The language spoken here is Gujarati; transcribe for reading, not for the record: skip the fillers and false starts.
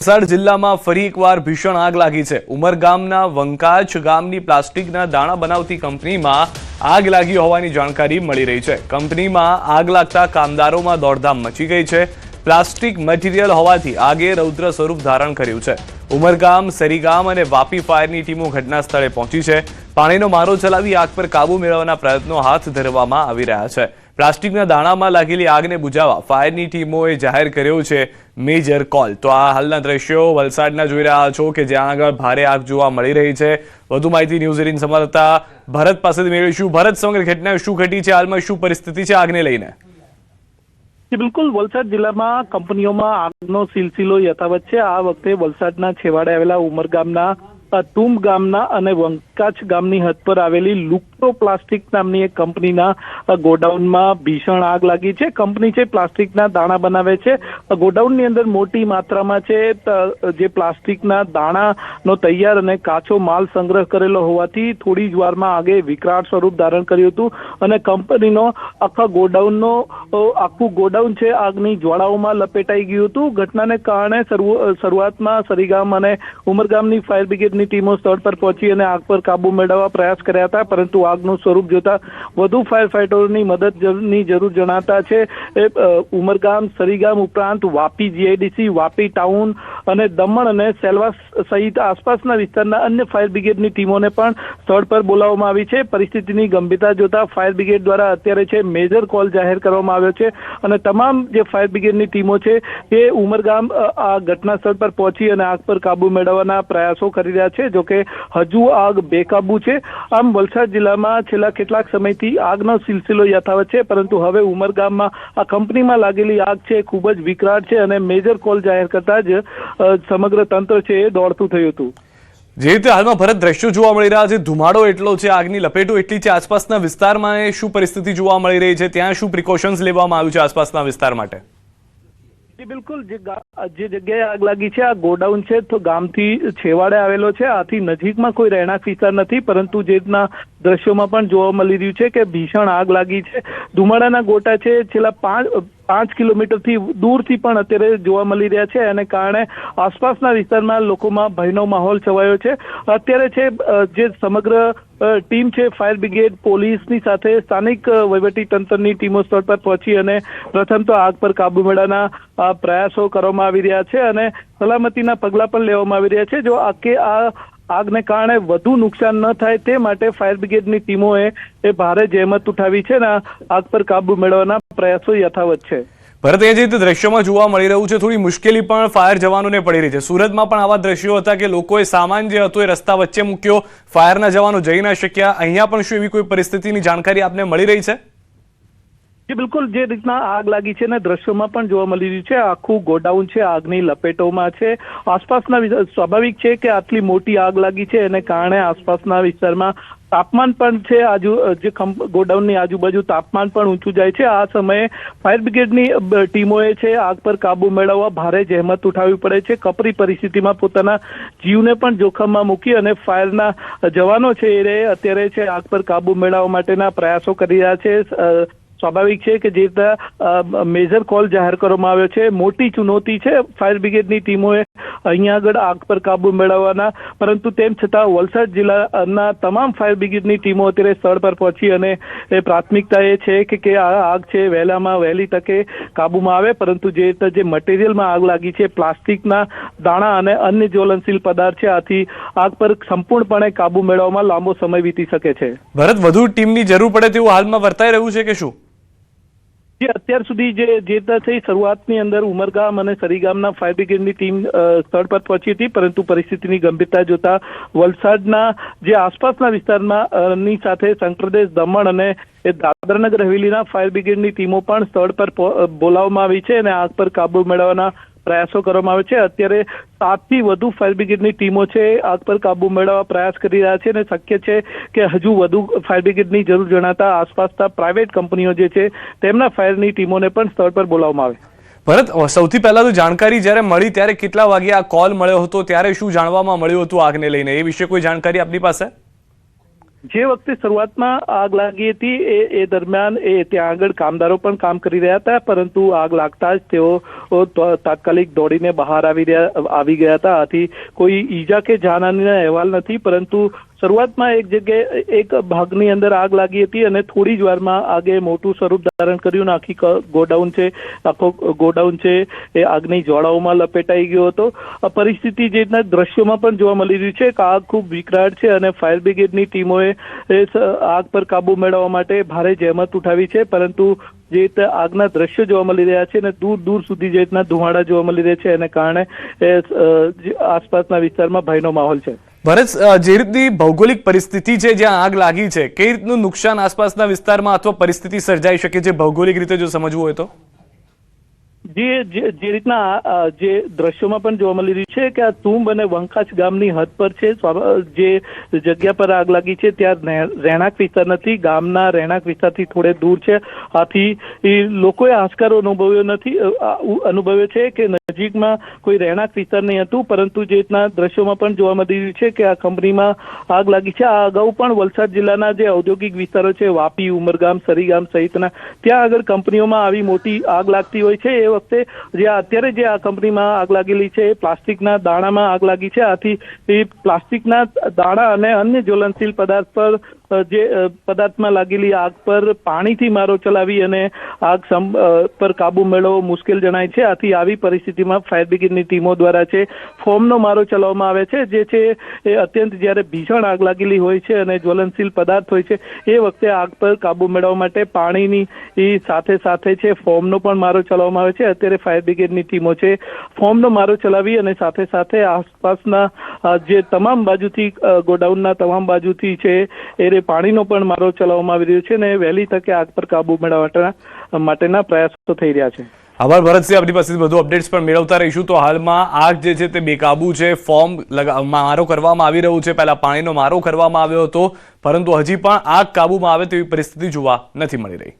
વલસાડ જિલ્લામાં ફરી એકવાર ભીષણ આગ લાગી છે। ઉમરગામના વંકાચ ગામની પ્લાસ્ટિકના દાણા બનાવતી કંપનીમાં આગ લાગી હોવાની જાણકારી મળી રહી છે। કંપનીમાં આગ લાગતા કામદારોમાં દોડધામ મચી ગઈ છે। પ્લાસ્ટિક મટીરીયલ હોવાથી આગે રૌદ્ર સ્વરૂપ ધારણ કર્યું છે। ઉમરગામ, સરીગામ અને વાપી ફાયરની ટીમો ઘટના સ્થળે પહોંચી છે। પાણીનો મારો ચલાવી આગ પર કાબુ મેળવવાના પ્રયત્નો હાથ ધરવામાં આવી રહ્યા છે। પ્લાસ્ટિકના દાણામાં લાગેલી આગને બુઝાવવા ફાયરની ટીમોએ જાહેર કર્યો છે મેજર કોલ। તો આ હાલના દ્રશ્યો વલસાડના જોઈ રહ્યા છો કે જ્યાં આગળ ભારે આગ જોવા મળી રહી છે। વધુ માહિતી ન્યૂઝ 18 સંવાદદાતા ભરત પાસેથી મેળવીશું। ભરત, સમગ્ર ઘટના શું ઘટી છે? હાલમાં શું પરિસ્થિતિ છે આગને લઈને? બિલકુલ, વલસાડ જિલ્લામાં કંપનીઓમાં આગનો સિલસિલો યથાવત છે। આ વખતે વલસાડના છેવાડે આવેલા ઉમરગામના તુમ ગામના અને વંકાચ ગામની હદ પર આવેલી લુક્ટો પ્લાસ્ટિક નામની એક કંપનીના ગોડાઉનમાં ભીષણ આગ લાગી છે। કંપની છે પ્લાસ્ટિકના દાણા બનાવે છે। ગોડાઉનની અંદર મોટી માત્રામાં છે જે પ્લાસ્ટિકના દાણાનો તૈયાર અને કાચો માલ સંગ્રહ કરેલો હોવાથી થોડી જ વારમાં આગે વિકરાળ સ્વરૂપ ધારણ કર્યું હતું અને કંપનીનો આખું ગોડાઉન છે આગની જ્વાળાઓમાં લપેટાઈ ગયું હતું। ઘટનાને કારણે શરૂઆતમાં સરીગામ અને ઉમરગામની ફાયર બ્રિગેડ ટીમો સ્થળ પર પહોંચી અને આગ પર કાબુ મેળવવા પ્રયાસ કર્યા હતા, પરંતુ આગનું સ્વરૂપ જોતા વધુ ફાયર ફાઈટરોની મદદની જરૂર જણાતા છે। ઉમરગામ, સરીગામ ઉપરાંત વાપી જીઆઈડીસી, વાપી ટાઉન અને દમણ અને સેલવાસ સહિત આસપાસના વિસ્તારના અન્ય ફાયર બ્રિગેડની ટીમોને પણ સ્થળ પર બોલાવવામાં આવી છે। પરિસ્થિતિની ગંભીરતા જોતા ફાયર બ્રિગેડ દ્વારા અત્યારે છે મેજર કોલ જાહેર કરવામાં આવ્યો છે અને તમામ જે ફાયર બ્રિગેડની ટીમો છે એ ઉમરગામ આ ઘટના સ્થળ પર પહોંચી અને આગ પર કાબુ મેળવવાના પ્રયાસો કરી રહ્યા છે। જોકે હજુ આગ બેકાબુ છે। આમ વલસાડ જિલ્લામાં છેલ્લા કેટલાક સમયથી આગનો સિલસિલો યથાવત છે, પરંતુ હવે ઉમરગામમાં આ કંપનીમાં લાગેલી આગ છે ખૂબ જ વિકરાળ છે અને મેજર કોલ જાહેર કરતા જ સમગ્ર તંત્ર છે એ દોડતું થયું હતું। જે રીતે હાલમાં ભરત દ્રશ્યો જોવા મળી રહ્યા છે, ધુમાડો એટલો છે, આગની લપેટો એટલી છે, આસપાસના વિસ્તારમાં શું પરિસ્થિતિ જોવા મળી રહી છે? ત્યાં શું પ્રિકોશન્સ લેવામાં આવ્યું છે આસપાસના વિસ્તાર માટે? બિલકુલ, જે જગ્યાએ આગ લાગી છે આ ગોડાઉન છે તો ગામથી છેવાડે આવેલો છે। આથી નજીકમાં કોઈ રહેણાંક વિસ્તાર નથી, પરંતુ જે રીતના દ્રશ્યોમાં પણ જોવા મળી રહ્યું છે કે ભીષણ આગ લાગી છે। ધુમાડાના ગોટા છે છેલ્લા 5 કિલોમીટરથી દૂરથી પણ અત્યારે જોવા મળી રહ્યા છે અને કારણે આસપાસના વિસ્તારમાં લોકોમાં ભયનો માહોલ છવાયો છે। અત્યારે છે જે સમગ્ર ટીમ છે ફાયર બ્રિગેડ, પોલીસની સાથે સ્થાનિક વહીવટી તંત્રની ટીમો સ્થળ પર પહોંચી અને પ્રથમ તો આગ પર કાબુ મેળવવાના પ્રયાસો કરવામાં આવી રહ્યા છે અને સલામતીના પગલાં પણ લેવામાં આવી રહ્યા છે। જો આ આગને કારણે વધુ નુકસાન ન થાય તે માટે ફાયર બ્રિગેડની ટીમોએ ભારે જહેમત ઉઠાવી છે અને આગ પર કાબુ મેળવવાના પ્રયાસો યથાવત છે। ભરત, એ જે રીતે દ્રશ્યોમાં જોવા મળી રહ્યું છે, થોડી મુશ્કેલી પણ ફાયર જવાનોને પડી રહી છે। સુરતમાં પણ આવા દ્રશ્યો હતા કે લોકોએ સામાન જે હતો એ રસ્તા વચ્ચે મૂક્યો, ફાયરના જવાનો જઈ ના શક્યા। અહીંયા પણ શું એવી કોઈ પરિસ્થિતિની જાણકારી આપને મળી રહી છે? બિલકુલ, જે રીતના આગ લાગી છે ને દ્રશ્યોમાં પણ જોવા મળી રહ્યું છે, આખું ગોડાઉન છે આગની લપેટોમાં છે। આસપાસના સ્વાભાવિક છે કે આટલી મોટી આગ લાગી છે એને કારણે આસપાસના વિસ્તારમાં તાપમાન પણ છે, જે ગોડાઉનની આજુબાજુ તાપમાન પણ ઊંચું જાય છે। આ સમયે ફાયર બ્રિગેડની ટીમોએ છે આગ પર કાબુ મેળવવા ભારે જહેમત ઉઠાવવી પડે છે। કપરી પરિસ્થિતિમાં પોતાના જીવને પણ જોખમમાં મૂકી અને ફાયરના જવાનો છે એ અત્યારે છે આગ પર કાબુ મેળવવા માટેના પ્રયાસો કરી રહ્યા છે। સ્વાભાવિક છે કે જે રીતે મેજર કોલ જાહેર કરવામાં આવ્યો છે, મોટી ચુનૌતી છે ફાયર બ્રિગેડની ટીમોએ અહીંયા આગળ આગ પર કાબુ મેળવવાના, પરંતુ તેમ છતાં વલસાડ જિલ્લાના તમામ ફાયર બ્રિગેડની ટીમો અત્યારે સ્થળ પર પહોંચી અને પ્રાથમિકતા એ છે કે આ આગ છે વહેલી તકે કાબુમાં આવે, પરંતુ જે મટીરિયલમાં આગ લાગી છે પ્લાસ્ટિકના દાણા અને અન્ય જ્વલનશીલ પદાર્થ છે, આથી આગ પર સંપૂર્ણપણે કાબુ મેળવવામાં લાંબો સમય વીતી શકે છે। ભરત, વધુ ટીમની જરૂર પડે તેવું હાલમાં વર્તાઈ રહ્યું છે કે શું? અત્યાર સુધી જે થઈ શરૂઆતની અંદર ઉમરગામ અને સરીગામના ફાયર બ્રિગેડની ટીમ સ્થળ પર પહોંચી હતી, પરંતુ પરિસ્થિતિની ગંભીરતા જોતા વલસાડના જે આસપાસના વિસ્તારમાં ની સાથે સંકરદેશ, દમણ અને દાદરાનગર હવેલીના ફાયર બ્રિગેડની ટીમો પણ સ્થળ પર બોલાવવામાં આવી છે અને આગ પર કાબુ મેળવવાના પ્રયાસો કરવામાં આવે છે। અત્યારે 7થી વધુ ફાયર બ્રિગેડની ટીમો છે આગ પર કાબુ મેળવવા પ્રયાસ કરી રહ્યા છે અને શક્ય છે કે હજુ વધુ ફાયર બ્રિગેડની જરૂર જણાતા આસપાસના પ્રાઇવેટ કંપનીઓ જે છે તેમના ફાયરની ટીમોને પણ સ્થળ પર બોલાવવામાં આવે। ભરત, સૌથી પહેલા તો જાણકારી જ્યારે મળી ત્યારે કેટલા વાગે આ કોલ મળ્યો હતો, ત્યારે શું જાણવામાં મળ્યું હતું આગને લઈને, એ વિશે કોઈ જાણકારી આપની પાસે? જે વખતે શરૂઆતમાં આગ લાગી હતી એ દરમિયાન ત્યાં આગળ કામદારો પણ કામ કરી રહ્યા હતા, પરંતુ આગ લાગતા જ તેઓ તાત્કાલિક દોડીને બહાર આવી ગયા હતા. આથી કોઈ ઈજા કે જાનહાનિના અહેવાલ નથી, પરંતુ શરૂઆતમાં એક જગ્યાએ એક ભાગની અંદર આગ લાગી હતી અને થોડી જ વારમાં આગે મોટું સ્વરૂપ ધારણ કર્યું અને આખો ગોડાઉન છે એ આગની જ્વાળાઓમાં લપેટાઈ ગયો હતો. આ પરિસ્થિતિ જે રીતના દ્રશ્યોમાં પણ જોવા મળી રહ્યું છે કે આગ ખૂબ વિકરાળ છે અને ફાયર બ્રિગેડની ટીમોએ આગ પર કાબુ મેળવવા માટે ભારે જહેમત ઉઠાવી છે, પરંતુ જે રીતે આગના દ્રશ્યો જોવા મળી રહ્યા છે અને દૂર દૂર સુધી જે રીતના ધુમાડા જોવા મળી રહ્યા છે એને કારણે આસપાસના વિસ્તારમાં ભયનો માહોલ છે. ભરત, જે રીતની ભૌગોલિક પરિસ્થિતિ છે જ્યાં આગ લાગી છે, કઈ રીતનું નુકસાન આસપાસના વિસ્તારમાં અથવા પરિસ્થિતિ સર્જાઈ શકે છે ભૌગોલિક રીતે જો સમજવું હોય તો? જે રીતના જે દ્રશ્યોમાં પણ જોવા મળી રહ્યું છે કે આ તુંબ અને વંકાચ ગામની હદ પર છે. જે જગ્યા પર આગ લાગી છે ત્યાં રહેણાંક વિસ્તાર નથી, ગામના રહેણાંક વિસ્તારથી થોડે દૂર છે. આથી લોકોએ હાશકારો અનુભવ્યો છે કે નજીકમાં કોઈ રહેણાંક વિસ્તાર નહીં હતું, પરંતુ જે રીતના દ્રશ્યોમાં પણ જોવા મળી રહ્યું છે કે આ કંપનીમાં આગ લાગી છે. આ અગાઉ પણ વલસાડ જિલ્લાના જે ઔદ્યોગિક વિસ્તારો છે, વાપી, ઉમરગામ, સરીગામ સહિતના, ત્યાં આગળ કંપનીઓમાં આવી મોટી આગ લાગતી હોય છે. એ વખતે અત્યારે જે આ કંપનીમાં આગ લાગેલી છે એ પ્લાસ્ટિકના દાણામાં આગ લાગી છે. આથી પ્લાસ્ટિકના દાણા અને અન્ય જ્વલનશીલ પદાર્થ પર જે પદાર્થમાં લાગેલી આગ પર પાણીથી મારો ચલાવી અને આગ પર કાબુ મેળવવો મુશ્કેલ જણાય છે. આથી આવી પરિસ્થિતિમાં ફાયર બ્રિગેડની ટીમો દ્વારા છે ફોર્મનો મારો ચલાવવામાં આવે છે, જે છે એ અત્યંત જ્યારે ભીષણ આગ લાગેલી હોય છે અને જ્વલનશીલ પદાર્થ હોય છે એ વખતે આગ પર કાબુ મેળવવા માટે પાણીની સાથે છે ફોર્મનો પણ મારો ચલાવવામાં આવે છે. અત્યારે ફાયર બ્રિગેડની ટીમો છે ફોર્મનો મારો ચલાવી અને સાથે આસપાસના જે તમામ બાજુથી ગોડાઉનના તમામ બાજુથી છે એ પાણીનો પણ મારો ચલાવવામાં આવી રહ્યો છે અને વહેલી તકે આગ પર કાબુ મેળવવા માટેના પ્રયાસો થઈ રહ્યા છે. આભાર ભરતસિંહ, આપણી પાસેથી વધુ અપડેટ્સ પણ મેળવતા રહીશું. તો હાલમાં આગ જે છે તે બેકાબુ છે, ફોર્મ મારો કરવામાં આવી રહ્યું છે, પહેલા પાણીનો મારો કરવામાં આવ્યો હતો, પરંતુ હજી પણ આગ કાબુમાં આવે તેવી પરિસ્થિતિ જોવા નથી મળી રહી.